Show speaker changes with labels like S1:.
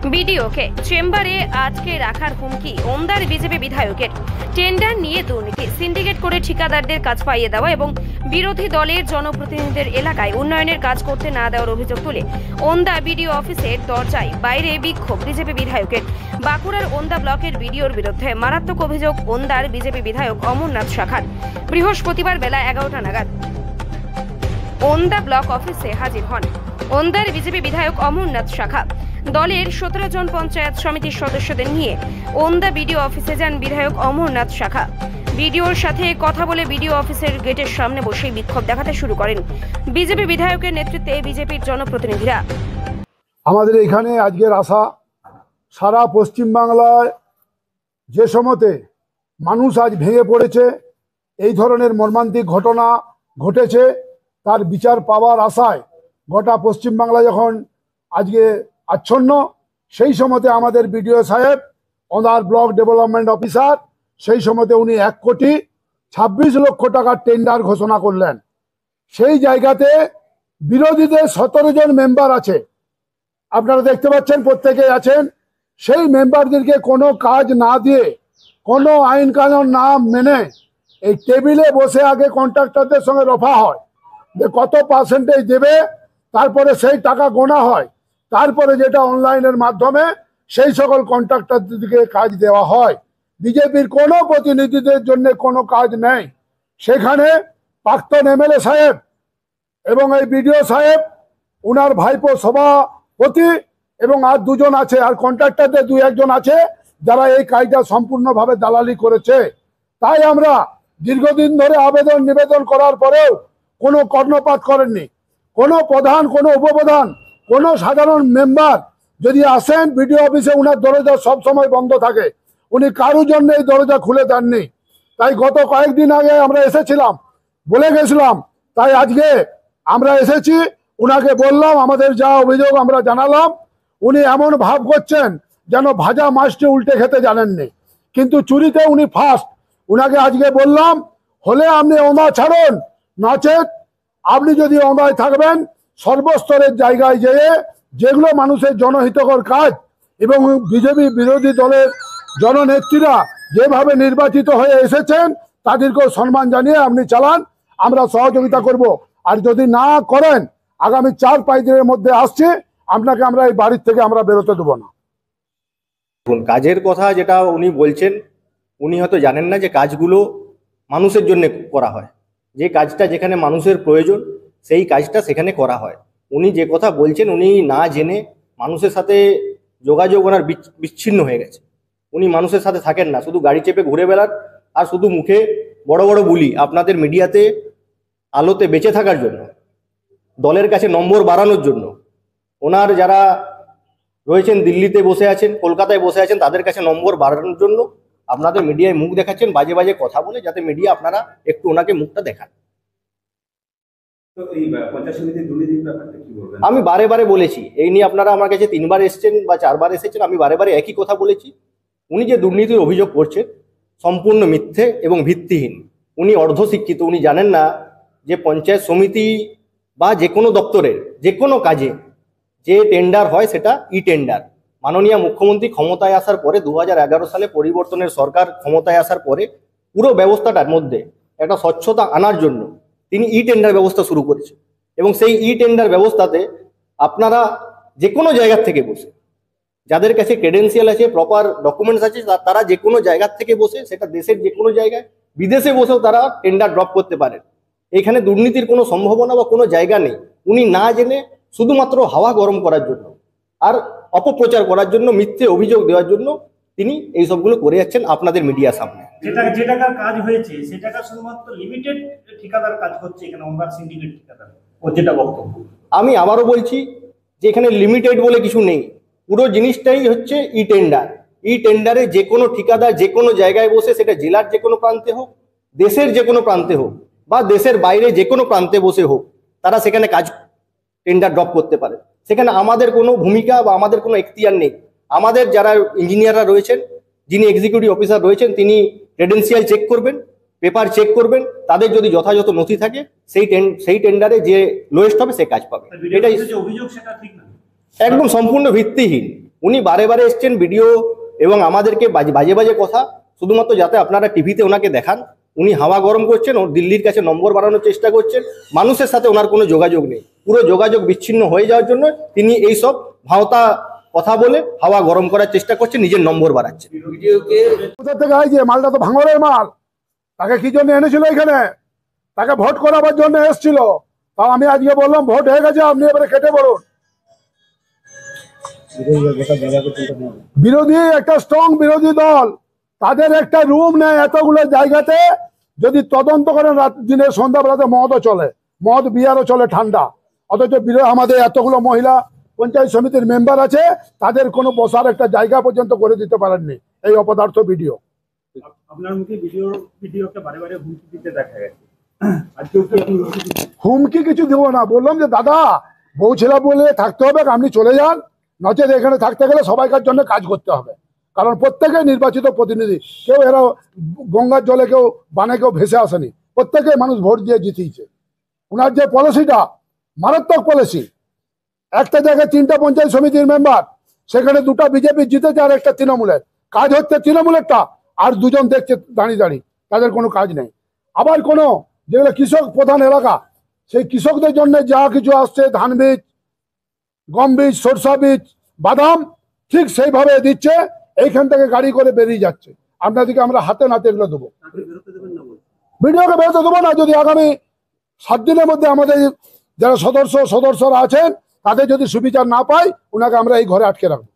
S1: বিডিওকে চেম্বারে আটকে রাখার হুমকি ওমদার বিজেপি বিধায়কের। টেন্ডার নিয়ে দুর্নীতি, সিন্ডিকেট করে ঠিকাদারদের কাজ পাইয়ে দেওয়া এবং বিরোধী দলের জনপ্রতিনিধিদের এলাকায় উন্নয়নের কাজ করতে না দেওয়ার অভিযোগ তুলে ওন্দা বিডিও অফিসের দরজায় বাইরে বিক্ষোভ বিজেপি বিধায়কের। বাঁকুড়ার ওন্দা ব্লকের বিডিওর বিরুদ্ধে মারাত্মক অভিযোগ ওন্দার বিজেপি বিধায়ক অমরনাথ শাখার। বৃহস্পতিবার বেলা 11টা নাগাদ ওন্দা ব্লক অফিসে হাজির হন ওন্দার বিজেপি বিধায়ক অমরনাথ শাখা। দলের 17 জন পঞ্চায়েত সমিতির সদস্যদের নিয়ে ওন্দা বিডিও অফিসে যান বিধায়ক অমরনাথ শাখা। বিডিওর সাথে কথা বলে বিডিও অফিসের গেটের সামনে বসে বিক্ষোভ দেখাতে শুরু করেন বিজেপি বিধায়কের নেতৃত্বে বিজেপির জনপ্রতিনিধিরা।
S2: আমাদের এখানে আজকের আশা, সারা পশ্চিমবাংলায় যে সময়তে মানুষ আজ ভেঙে পড়েছে, এই ধরনের মর্মান্তিক ঘটনা ঘটেছে, তার বিচার পাওয়ার আশায় গোটা পশ্চিমবাংলা যখন আজকে আচ্ছন্ন, সেই সময়তে আমাদের বিডিও সাহেব, ওনার ব্লক ডেভেলপমেন্ট অফিসার, সেই সময়তে উনি 1,26,00,000 টাকার টেন্ডার ঘোষণা করলেন। সেই জায়গাতে বিরোধীদের 17 জন মেম্বার আছে, আপনারা দেখতে পাচ্ছেন, প্রত্যেকেই আছেন। সেই মেম্বারদেরকে কোনো কাজ না দিয়ে, কোনো আইন কানুন না মেনে এই টেবিলে বসে আগে কন্ট্রাক্টরদের সঙ্গে রফা হয় যে কত পার্সেন্টেজ দেবে, তারপরে সেই টাকা গোনা হয়, তারপরে যেটা অনলাইনের মাধ্যমে সেই সকল কন্ট্রাক্টরদেরকে কাজ দেওয়া হয়। বিজেপির কোনো প্রতিনিধিদের জন্য কোনো কাজ নেই। সেখানে প্রাক্তন এমএলএ সাহেব এবং এই বিডিও সাহেব, উনার ভাইপো সভাপতি এবং আর দুজন আছে, আর কন্ট্রাক্টরদের 2-1 আছে যারা এই কাজটা সম্পূর্ণভাবে দালালি করেছে। তাই আমরা দীর্ঘদিন ধরে আবেদন নিবেদন করার পরেও কোনো কর্ণপাত করেননি। কোনো প্রধান, কোনো উপপ্রধান, কোনো সাধারণ মেম্বার যদি আসেন বিডিও অফিসে, উনার দরজা সবসময় বন্ধ থাকে, উনি কারোর জন্য এই দরজা খুলে দেননি। তাই গত কয়েকদিন আগে আমরা এসেছিলাম, বলে গেছিলাম, তাই আজকে আমরা এসেছি, উনাকে বললাম, আমাদের যা অভিযোগ আমরা জানালাম। উনি এমন ভাব করছেন যেন ভাজা মাছটি উল্টে খেতে জানেননি, কিন্তু চুরিতে উনি ফার্স্ট। উনাকে আজকে বললাম, হলে আপনি ওন্দা ছাড়ুন, নচেত আপনি যদি ওন্দায় থাকবেন, সর্বস্তরের জায়গায় যেয়ে যেগুলো মানুষের জনহিতকর কাজ এবং বিজেপি বিরোধী দলের জননেত্রীরা যেভাবে নির্বাচিত হয়ে এসেছেন তাদেরকেও সম্মান জানিয়ে আপনি চালান, আমরা সহযোগিতা করব। আর যদি না করেন, আগামী 4-5 দিনের মধ্যে আসছে, আপনাকে আমরা এই বাড়ির থেকে আমরা বেরোতে দেবো না।
S3: কাজের কথা যেটা উনি বলছেন, উনি হয়তো জানেন না যে কাজগুলো মানুষের জন্য করা হয়। যে কাজটা যেখানে মানুষের প্রয়োজন, সেই কাজটা সেখানে করা হয়। উনি যে কথা বলছেন, উনি না জেনে মানুষের সাথে যোগাযোগ ওনার বিচ্ছিন্ন হয়ে গেছে। উনি মানুষের সাথে থাকেন না, শুধু গাড়ি চেপে ঘুরে বেড়ান আর শুধু মুখে বড় বড় বুলি, আপনাদের মিডিয়াতে আলোতে বেঁচে থাকার জন্য, দলের কাছে নম্বর বাড়ানোর জন্য। ওনার যারা রয়েছেন দিল্লিতে বসে আছেন, কলকাতায় বসে আছেন, তাদের কাছে নম্বর বাড়ানোর জন্য আপনাদের মিডিয়ায় মুখ দেখাচ্ছেন বাজে বাজে কথা বলে, যাতে মিডিয়া আপনারা একটু ওনাকে মুখটা দেখান। আমি বারে বারে বলেছি, এই নিয়ে আপনারা আমার কাছে 3 বার এসেছেন বা 4 বার এসেছেন, আমি বারে বারে একই কথা বলেছি। উনি যে দুর্নীতির অভিযোগ করছেন সম্পূর্ণ মিথ্যে এবং ভিত্তিহীন। উনি অর্ধশিক্ষিত, উনি জানেন না যে পঞ্চায়েত সমিতি বা যে কোনো দপ্তরের যে কোনো কাজে যে টেন্ডার হয় সেটা ই টেন্ডার। মাননীয় মুখ্যমন্ত্রী ক্ষমতায় আসার পরে 2011 সালে পরিবর্তনের সরকার ক্ষমতায় আসার পরে পুরো ব্যবস্থাটার মধ্যে একটা স্বচ্ছতা আনার জন্য তিনি ই টেন্ডার ব্যবস্থা শুরু করেছেন। এবং সেই ই টেন্ডার ব্যবস্থাতে আপনারা যে কোনো জায়গা থেকে বসে, যাদের কাছে ক্রেডেন্সিয়াল আছে, প্রপার ডকুমেন্টস আছে, তারা যে কোনো জায়গা থেকে বসে, সেটা দেশের যে কোনো জায়গায়, বিদেশে বসেও তারা টেন্ডার ড্রপ করতে পারেন। এখানে দুর্নীতির কোনো সম্ভাবনা বা কোনো জায়গা নেই। উনি না জেনে শুধুমাত্র হাওয়া গরম করার জন্য আর অপপ্রচার করার জন্য, মিথ্যে অভিযোগ দেওয়ার জন্য তিনি এই সবগুলো করে যাচ্ছেন আপনাদের মিডিয়ার সামনে।
S4: যে টাকার কাজ হয়েছে সে টাকা শুধুমাত্র লিমিটেড ঠিকাদার কাজ করছে, এখানে ওমদার সিন্ডিকেট ঠিকাদার, ও যেটা বক্তব্য।
S3: আমি আবারও বলছি যে এখানে লিমিটেড বলে কিছু নেই, পুরো জিনিসটাই হচ্ছে ই টেন্ডার। ই টেন্ডারে যে কোনো ঠিকাদার যে কোনো জায়গায় বসে, সেটা জেলার যে কোনো প্রান্তে হোক, দেশের যে কোনো প্রান্তে হোক, বা দেশের বাইরে যে কোনো প্রান্তে বসে হোক, তারা সেখানে কাজ টেন্ডার ড্রপ করতে পারে। সেখানে আমাদের কোনো ভূমিকা বা আমাদের কোনো এখতিয়ার নেই। আমাদের যারা ইঞ্জিনিয়াররা রয়েছেন, যিনি এক্সিকিউটিভ অফিসার রয়েছেন, তিনি ক্রেডেন্সিয়াল চেক করবেন, পেপার চেক করবেন, তাদের যদি যথাযথ নথি থাকে সেই টেন্ডারে যে লোয়েস্ট হবে সে কাজ পাবে। এটাই
S4: অভিযোগ, সেটা ঠিক না।
S3: একদম সম্পূর্ণ ভিত্তিহীন। উনি বারে বারে এসছেন ভিডিও এবং আমাদেরকে বাজে বাজে কথা, শুধুমাত্র যাতে আপনারা টিভিতে ওনাকে দেখান। উনি হাওয়া গরম করছেন, ও দিল্লির কাছে নম্বর বাড়ানোর চেষ্টা করছেন। মানুষের সাথে ওনার কোনো যোগাযোগ নেই, পুরো যোগাযোগ বিচ্ছিন্ন হয়ে যাওয়ার জন্য তিনি এইসব ভাওতা কথা বলে হাওয়া গরম করার চেষ্টা করছেন, নিজের নম্বর বাড়াচ্ছেন।
S2: কোথা থেকে আইছে মালটা? তো ভাঙরের মাল। তাকে কি জন্য এনেছিল এখানে? তাকে ভোট করাবার জন্য এসেছিল। তাও আমি আজকে বললাম ভোট হয়ে গেছে, আপনি এবারে কেটে পড়ুন। বিরোধী একটা স্ট্রং বিরোধী দল, তাদের একটা রুম নেই এতগুলো জায়গাতে। যদি তদন্ত করেন রাত দিনে সন্ধ্যাবেলাতে মদও চলে, মদ বিয়ারও চলে ঠান্ডা। অথচ আমাদের এতগুলো মহিলা পঞ্চায়েত সমিতির মেম্বার আছে, তাদের কোনো বসার একটা জায়গা পর্যন্ত করে দিতে পারেননি এই অপদার্থ ভিডিও।
S4: আপনার মুখে ভিডিওকে বারে বারে হুমকি দিতে দেখা গেছে, আজকেও কি আপনি
S2: হুমকি কিছু দেবো না, বললাম যে দাদা বউ ছেলে বলে থাকতে হবে, আপনি চলে যান, নচেত এখানে থাকতে গেলে সবাইকার জন্য কাজ করতে হবে। কারণ প্রত্যেকে নির্বাচিত প্রতিনিধি, কেউ এরা গঙ্গার জলে কেউ বানে কেউ ভেসে আসেনি, প্রত্যেকে মানুষ ভোট দিয়ে জিতিয়েছে। ওনার যে পলিসিটা মারাত্মক পলিসি, একটা জায়গায় 3টা পঞ্চায়েত সমিতির মেম্বার, সেখানে 2টা বিজেপি জিতেছে আর একটা তৃণমূলের। কাজ হচ্ছে তৃণমূলেরটা, আর 2জন দেখছে দাঁড়িয়ে দাঁড়িয়ে, তাদের কোনো কাজ নেই। আবার কোনো যেগুলো কৃষক প্রধান এলাকা, সেই কৃষকদের জন্য যা কিছু আসছে, ধান বীজ, গম বীজ, সরষা বীজ, বাদাম, ঠিক সেইভাবে দিচ্ছে। এইখান থেকে গাড়ি করে বেরিয়ে যাচ্ছে। আপনাদেরকে আমরা হাতে নাতে এগুলো দেবো, ভিডিওকে বেরোতে দেবো না। যদি আগামী 7 দিনের মধ্যে আমাদের যারা সদস্যরা আছেন তাদের যদি সুবিচার না পাই, ওনাকে আমরা এই ঘরে আটকে রাখবো।